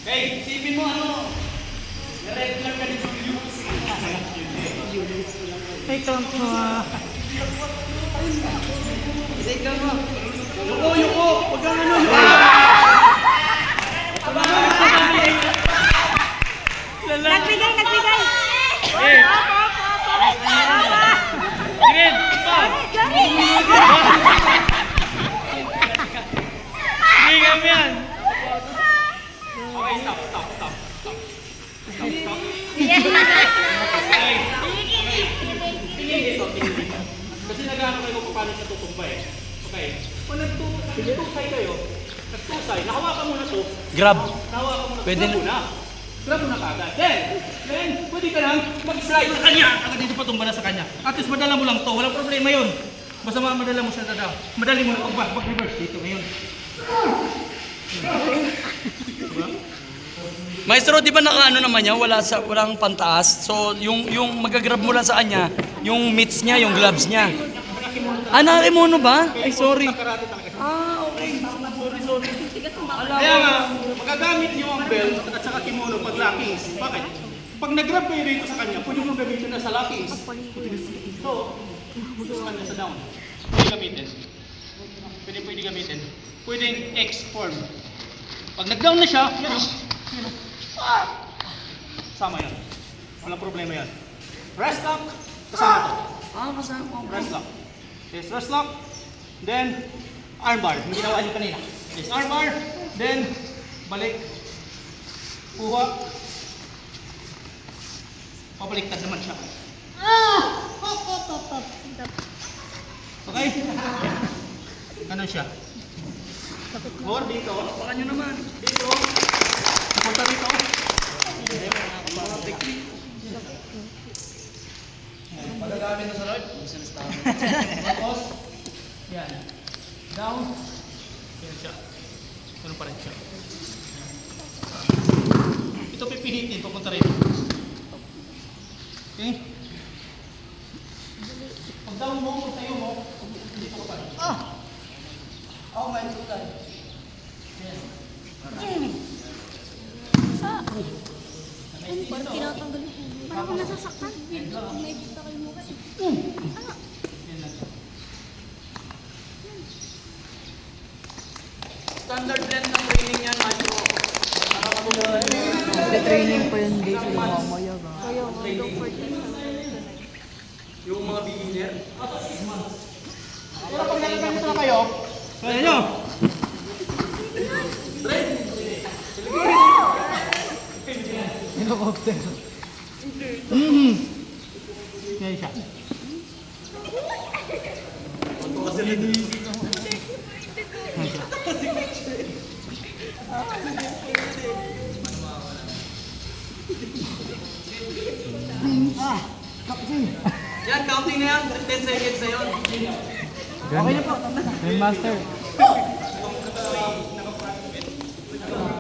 Okay, isipin mo ano? Regular ka ni Julius. Ay, tonto. Sige mo. Yuko. Huwag kang ano. Nagbigay. Green. Hindi kami yan. Okay, stop. Kasi nag-ano kayo kung paano siya tutumba eh. Okay. Kung nagtusay kayo, nahawakan mo na to. Grab. Nahawakan mo na to. Pwede Grab mo na kagad. Then, pwede ka lang mag-slide sa kanya. Agad dito patumba na sa kanya. At least madala mo lang to. Walang problema yun. Basta madala mo siya dada. Madali mo na pag-reverse dito ngayon. Maestro, di ba nakaano naman niya? Walang pantaas. So, yung magagrab mo lang sa kanya, yung mitts niya, yung gloves niya. Nakimono ba? Ay, sorry. Okay. Sorry. Kaya nga, magagamit niyo ang belt at saka kimono pag lockings. Bakit? Pag nag-grab kayo dito sa kanya, pwede mo gamitin na sa lockings. So, sa kanya sa down. Pwede gamitin. Pwede gamitin. Pwedeng X-form. Pag nag-down na siya, yan. Sama yan. Walang problema yan. Rest lock, kasama to. Kasama. Rest lock. Yes, rest lock. Then, arm bar. Hindi ginawa niyo kanina. Yes, arm bar. Then, balik. Kuha. Pabaliktad naman siya. Okay? Ganun siya. Or dito. Baka nyo naman. Dito. Punta dito. Magagamit na sa Lord. Tapos, yan. Down. Yan siya. Ganun pa rin siya. Ito pipilitin. Pupunta rin. Okay? Pag down mo, kung tayo mo, dito ka pa rin. Oh my God. Yes. Parang tinatanggal yung ulo. Parang ako nasasaktan. May kita kayo mukha. Standard blend ng training yan, Macho. Training pa yun guys, yung mamaya ba? Kaya nga, look for this. Yung mga beginner. Pero pag nagagamit na kayo, kaya nyo. Helicopter. Kaya siya. Yan, counting na yan. 10 seconds na yun. Okay na po. Master.